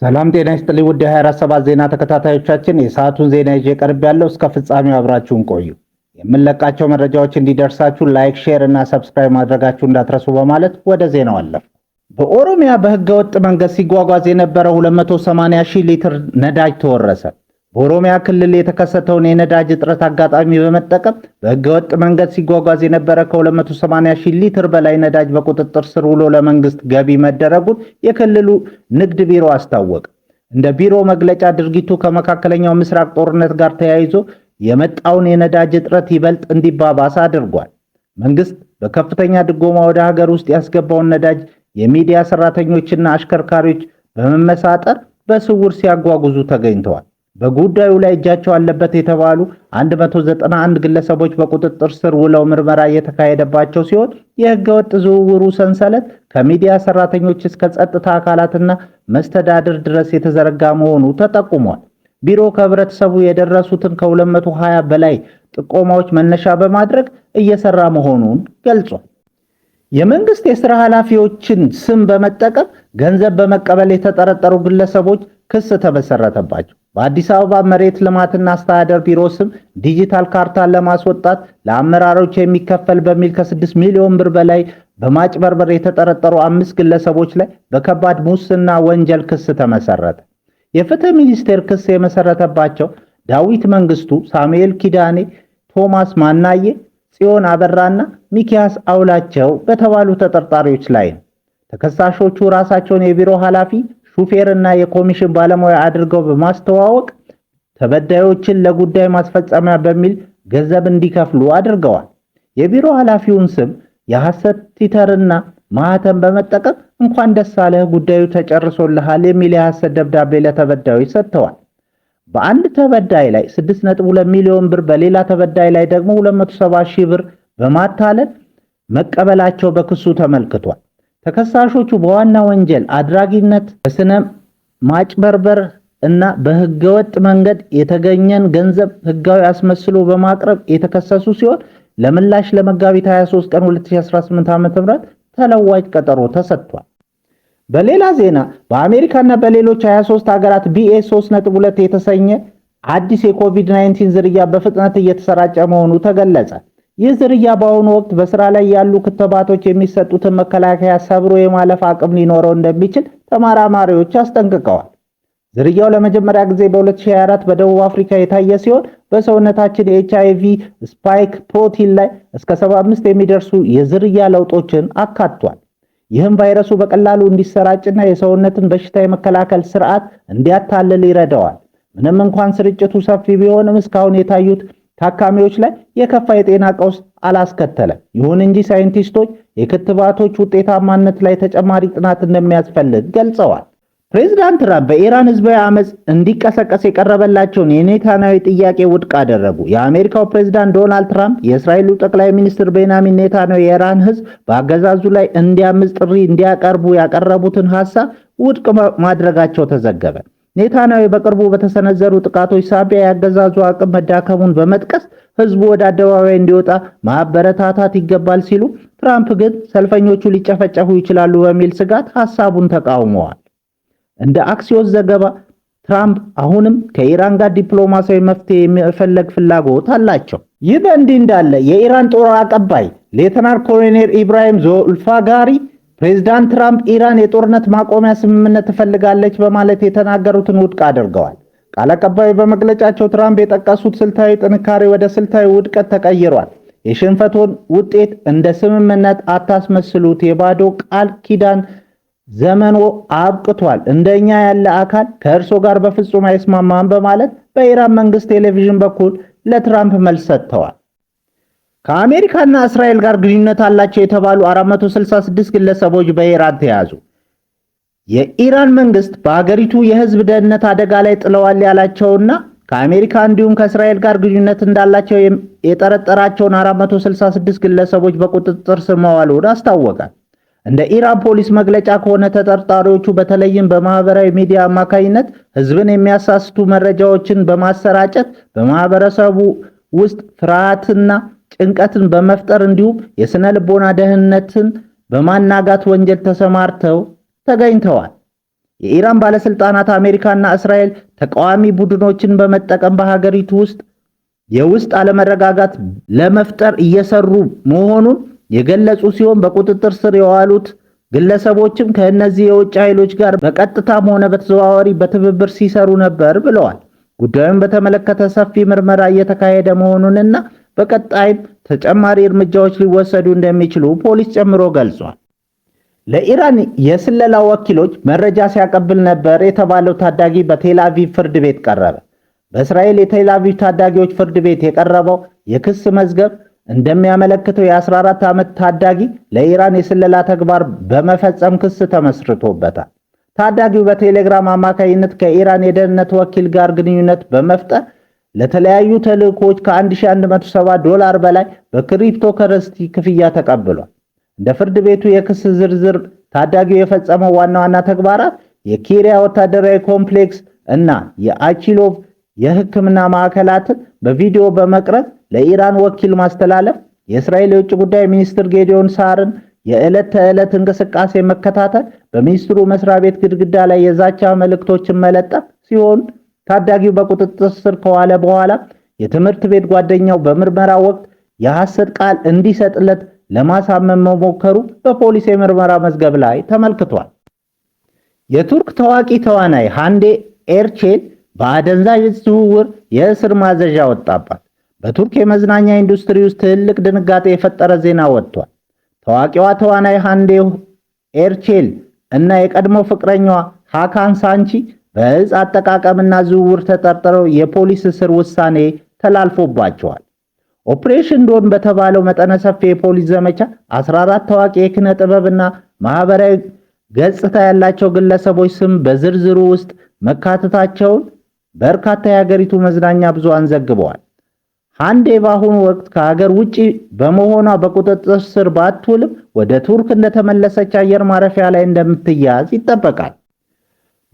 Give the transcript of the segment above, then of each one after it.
ሰላም ጤና ይስጥልኝ ውድ 24/7 ዜና ተከታታዮቻችን፣ የሰዓቱን ዜና ይዤ ቀርብ ያለው እስከ ፍጻሜው አብራችሁን ቆዩ። የምንለቃቸው መረጃዎች እንዲደርሳችሁ ላይክ፣ ሼር እና ሰብስክራይብ ማድረጋችሁ እንዳትረሱ በማለት ወደ ዜናው አለፉ። በኦሮሚያ በህገወጥ መንገድ ሲጓጓዝ የነበረው 280,000 ሊትር ነዳጅ ተወረሰ። በኦሮሚያ ክልል የተከሰተውን የነዳጅ እጥረት አጋጣሚ በመጠቀም በህገወጥ መንገድ ሲጓጓዝ የነበረ ከ280,000 ሊትር በላይ ነዳጅ በቁጥጥር ስር ውሎ ለመንግስት ገቢ መደረጉን የክልሉ ንግድ ቢሮ አስታወቀ። እንደ ቢሮ መግለጫ ድርጊቱ ከመካከለኛው ምስራቅ ጦርነት ጋር ተያይዞ የመጣውን የነዳጅ እጥረት ይበልጥ እንዲባባስ አድርጓል። መንግስት በከፍተኛ ድጎማ ወደ ሀገር ውስጥ ያስገባውን ነዳጅ የሚዲያ ሰራተኞችና አሽከርካሪዎች በመመሳጠር በስውር ሲያጓጉዙ ተገኝተዋል። በጉዳዩ ላይ እጃቸው አለበት የተባሉ 191 ግለሰቦች በቁጥጥር ስር ውለው ምርመራ እየተካሄደባቸው ሲሆን የህገወጥ ዝውውሩ ሰንሰለት ከሚዲያ ሰራተኞች እስከ ጸጥታ አካላትና መስተዳድር ድረስ የተዘረጋ መሆኑ ተጠቁሟል። ቢሮ ከህብረተሰቡ የደረሱትን ከ220 በላይ ጥቆማዎች መነሻ በማድረግ እየሰራ መሆኑን ገልጿል። የመንግስት የሥራ ኃላፊዎችን ስም በመጠቀም ገንዘብ በመቀበል የተጠረጠሩ ግለሰቦች ክስ ተመሰረተባቸው። በአዲስ አበባ መሬት ልማትና አስተዳደር ቢሮ ስም ዲጂታል ካርታን ለማስወጣት ለአመራሮች የሚከፈል በሚል ከ6 ሚሊዮን ብር በላይ በማጭበርበር የተጠረጠሩ 5 ግለሰቦች ላይ በከባድ ሙስና ወንጀል ክስ ተመሰረተ። የፍትህ ሚኒስቴር ክስ የመሰረተባቸው ዳዊት መንግስቱ፣ ሳሙኤል ኪዳኔ፣ ቶማስ ማናዬ፣ ጽዮን አበራና ሚኪያስ አውላቸው በተባሉ ተጠርጣሪዎች ላይ ነው። ተከሳሾቹ ራሳቸውን የቢሮ ኃላፊ፣ ሹፌርና የኮሚሽን ባለሙያ አድርገው በማስተዋወቅ ተበዳዮችን ለጉዳይ ማስፈጸሚያ በሚል ገንዘብ እንዲከፍሉ አድርገዋል። የቢሮ ኃላፊውን ስም የሐሰት ቲተርና ማህተም በመጠቀም እንኳን ደስ አለህ ጉዳዩ ተጨርሶልሃል የሚል የሐሰት ደብዳቤ ለተበዳዮች ሰጥተዋል። በአንድ ተበዳይ ላይ 6.2 ሚሊዮን ብር በሌላ ተበዳይ ላይ ደግሞ 270,000 ብር በማታለል መቀበላቸው በክሱ ተመልክቷል። ተከሳሾቹ በዋና ወንጀል አድራጊነት በስነ ማጭበርበር እና በህገወጥ መንገድ የተገኘን ገንዘብ ህጋዊ አስመስሎ በማቅረብ የተከሰሱ ሲሆን ለምላሽ ለመጋቢት 23 ቀን 2018 ዓ.ም ተለዋጭ ቀጠሮ ተሰጥቷል። በሌላ ዜና በአሜሪካና በሌሎች 23 ሀገራት BA.3.2 የተሰኘ አዲስ የኮቪድ-19 ዝርያ በፍጥነት እየተሰራጨ መሆኑ ተገለጸ። ይህ ዝርያ በአሁኑ ወቅት በስራ ላይ ያሉ ክትባቶች የሚሰጡትን መከላከያ ሰብሮ የማለፍ አቅም ሊኖረው እንደሚችል ተመራማሪዎች አስጠንቅቀዋል። ዝርያው ለመጀመሪያ ጊዜ በ2024 በደቡብ አፍሪካ የታየ ሲሆን በሰውነታችን የኤችአይቪ ስፓይክ ፕሮቲን ላይ እስከ 75 የሚደርሱ የዝርያ ለውጦችን አካቷል። ይህም ቫይረሱ በቀላሉ እንዲሰራጭና የሰውነትን በሽታ የመከላከል ስርዓት እንዲያታልል ይረዳዋል። ምንም እንኳን ስርጭቱ ሰፊ ቢሆንም እስካሁን የታዩት ታካሚዎች ላይ የከፋ የጤና ቀውስ አላስከተለም። ይሁን እንጂ ሳይንቲስቶች የክትባቶች ውጤታማነት ላይ ተጨማሪ ጥናት እንደሚያስፈልግ ገልጸዋል። ፕሬዝዳንት ትራምፕ በኢራን ህዝባዊ አመጽ እንዲቀሰቀስ የቀረበላቸውን የኔታንያሁ ጥያቄ ውድቅ አደረጉ። የአሜሪካው ፕሬዝዳንት ዶናልድ ትራምፕ የእስራኤሉ ጠቅላይ ሚኒስትር ቤንያሚን ኔታንያሁ የኢራን ህዝብ በአገዛዙ ላይ እንዲያምጽ ጥሪ እንዲያቀርቡ ያቀረቡትን ሐሳብ ውድቅ ማድረጋቸው ተዘገበ። ኔታንያሁ በቅርቡ በተሰነዘሩ ጥቃቶች ሳቢያ ያገዛዙ አቅም መዳከሙን በመጥቀስ ህዝቡ ወደ አደባባይ እንዲወጣ ማበረታታት ይገባል ሲሉ፣ ትራምፕ ግን ሰልፈኞቹ ሊጨፈጨፉ ይችላሉ በሚል ስጋት ሐሳቡን ተቃውመዋል። እንደ አክሲዮስ ዘገባ ትራምፕ አሁንም ከኢራን ጋር ዲፕሎማሲያዊ መፍትሄ የመፈለግ ፍላጎት አላቸው። ይህ በእንዲህ እንዳለ የኢራን ጦር አቀባይ ሌተናል ኮሎኔል ኢብራሂም ዞልፋጋሪ ፕሬዝዳንት ትራምፕ ኢራን የጦርነት ማቆሚያ ስምምነት ትፈልጋለች በማለት የተናገሩትን ውድቅ አድርገዋል። ቃል አቀባዩ በመግለጫቸው ትራምፕ የጠቀሱት ስልታዊ ጥንካሬ ወደ ስልታዊ ውድቀት ተቀይሯል። የሽንፈቶን ውጤት እንደ ስምምነት አታስመስሉት፣ የባዶ ቃል ኪዳን ዘመኑ አብቅቷል፣ እንደኛ ያለ አካል ከእርሶ ጋር በፍጹም አይስማማም በማለት በኢራን መንግስት ቴሌቪዥን በኩል ለትራምፕ መልስ ሰጥተዋል። ከአሜሪካና እስራኤል ጋር ግንኙነት አላቸው የተባሉ 466 ግለሰቦች በኢራን ተያዙ። የኢራን መንግስት በሀገሪቱ የህዝብ ደህንነት አደጋ ላይ ጥለዋል ያላቸውና ከአሜሪካ እንዲሁም ከእስራኤል ጋር ግንኙነት እንዳላቸው የጠረጠራቸውን 466 ግለሰቦች በቁጥጥር ስር ማዋሉን አስታወቀ። እንደ ኢራን ፖሊስ መግለጫ ከሆነ ተጠርጣሪዎቹ በተለይም በማህበራዊ ሚዲያ አማካኝነት ህዝብን የሚያሳስቱ መረጃዎችን በማሰራጨት በማህበረሰቡ ውስጥ ፍርሃትና ጭንቀትን በመፍጠር እንዲሁም የስነ ልቦና ደህንነትን በማናጋት ወንጀል ተሰማርተው ተገኝተዋል። የኢራን ባለስልጣናት አሜሪካና እስራኤል ተቃዋሚ ቡድኖችን በመጠቀም በሀገሪቱ ውስጥ የውስጥ አለመረጋጋት ለመፍጠር እየሰሩ መሆኑን የገለጹ ሲሆን በቁጥጥር ስር የዋሉት ግለሰቦችም ከእነዚህ የውጭ ኃይሎች ጋር በቀጥታም ሆነ በተዘዋዋሪ በትብብር ሲሰሩ ነበር ብለዋል። ጉዳዩን በተመለከተ ሰፊ ምርመራ እየተካሄደ መሆኑንና በቀጣይም ተጨማሪ እርምጃዎች ሊወሰዱ እንደሚችሉ ፖሊስ ጨምሮ ገልጿል። ለኢራን የስለላ ወኪሎች መረጃ ሲያቀብል ነበር የተባለው ታዳጊ በቴል አቪቭ ፍርድ ቤት ቀረበ። በእስራኤል የቴል አቪቭ ታዳጊዎች ፍርድ ቤት የቀረበው የክስ መዝገብ እንደሚያመለክተው የ14 ዓመት ታዳጊ ለኢራን የስለላ ተግባር በመፈጸም ክስ ተመስርቶበታል። ታዳጊው በቴሌግራም አማካይነት ከኢራን የደህንነት ወኪል ጋር ግንኙነት በመፍጠር ለተለያዩ ተልእኮዎች $1170 በላይ በክሪፕቶከረንሲ ክፍያ ተቀብሏል። እንደ ፍርድ ቤቱ የክስ ዝርዝር ታዳጊው የፈጸመው ዋና ዋና ተግባራት የኪሪያ ወታደራዊ ኮምፕሌክስ እና የአቺሎቭ የሕክምና ማዕከላትን በቪዲዮ በመቅረጽ ለኢራን ወኪል ማስተላለፍ፣ የእስራኤል የውጭ ጉዳይ ሚኒስትር ጌዲዮን ሳርን የዕለት ተዕለት እንቅስቃሴ መከታተል፣ በሚኒስትሩ መስሪያ ቤት ግድግዳ ላይ የዛቻ መልእክቶችን መለጠፍ ሲሆን ታዳጊው በቁጥጥር ስር ከዋለ በኋላ የትምህርት ቤት ጓደኛው በምርመራ ወቅት የሐሰት ቃል እንዲሰጥለት ለማሳመን መሞከሩ በፖሊስ የምርመራ መዝገብ ላይ ተመልክቷል። የቱርክ ታዋቂ ተዋናይ ሃንዴ ኤርቼል በአደንዛዥ ዝውውር የእስር ማዘዣ ወጣባት። በቱርክ የመዝናኛ ኢንዱስትሪ ውስጥ ትልቅ ድንጋጤ የፈጠረ ዜና ወጥቷል። ታዋቂዋ ተዋናይ ሃንዴ ኤርቼል እና የቀድሞ ፍቅረኛዋ ሃካን ሳንቺ በእጽ አጠቃቀምና ዝውውር ተጠርጥረው የፖሊስ እስር ውሳኔ ተላልፎባቸዋል። ኦፕሬሽን ዶን በተባለው መጠነ ሰፊ የፖሊስ ዘመቻ 14 ታዋቂ የኪነ ጥበብና ማህበራዊ ገጽታ ያላቸው ግለሰቦች ስም በዝርዝሩ ውስጥ መካተታቸውን በርካታ የሀገሪቱ መዝናኛ ብዙሃን ዘግበዋል። ሃንዴ በአሁኑ ወቅት ከሀገር ውጪ በመሆኗ በቁጥጥር ስር ባትውልም ወደ ቱርክ እንደተመለሰች አየር ማረፊያ ላይ እንደምትያዝ ይጠበቃል።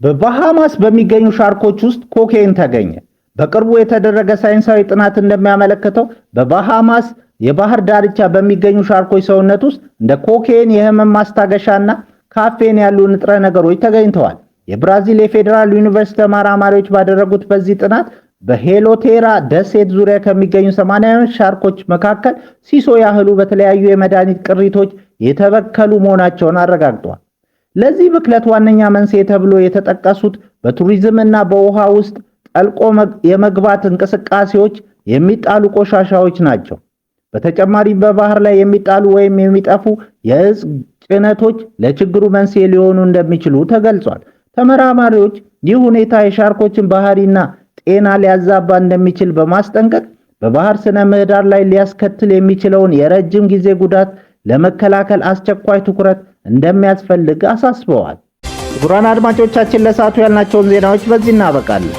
በባሃማስ በሚገኙ ሻርኮች ውስጥ ኮኬን ተገኘ። በቅርቡ የተደረገ ሳይንሳዊ ጥናት እንደሚያመለክተው በባሃማስ የባህር ዳርቻ በሚገኙ ሻርኮች ሰውነት ውስጥ እንደ ኮኬን፣ የህመም ማስታገሻና ካፌን ያሉ ንጥረ ነገሮች ተገኝተዋል። የብራዚል የፌዴራል ዩኒቨርሲቲ ተመራማሪዎች ባደረጉት በዚህ ጥናት በሄሎቴራ ደሴት ዙሪያ ከሚገኙ 80 ሻርኮች መካከል ሲሶ ያህሉ በተለያዩ የመድኃኒት ቅሪቶች የተበከሉ መሆናቸውን አረጋግጠዋል። ለዚህ ብክለት ዋነኛ መንስኤ ተብሎ የተጠቀሱት በቱሪዝም እና በውሃ ውስጥ ጠልቆ የመግባት እንቅስቃሴዎች የሚጣሉ ቆሻሻዎች ናቸው። በተጨማሪም በባህር ላይ የሚጣሉ ወይም የሚጠፉ የእጽ ጭነቶች ለችግሩ መንስኤ ሊሆኑ እንደሚችሉ ተገልጿል። ተመራማሪዎች ይህ ሁኔታ የሻርኮችን ባህሪና ጤና ሊያዛባ እንደሚችል በማስጠንቀቅ በባህር ስነ ምህዳር ላይ ሊያስከትል የሚችለውን የረጅም ጊዜ ጉዳት ለመከላከል አስቸኳይ ትኩረት እንደሚያስፈልግ አሳስበዋል። ክቡራን አድማጮቻችን ለሰዓቱ ያልናቸውን ዜናዎች በዚህ እናበቃለን።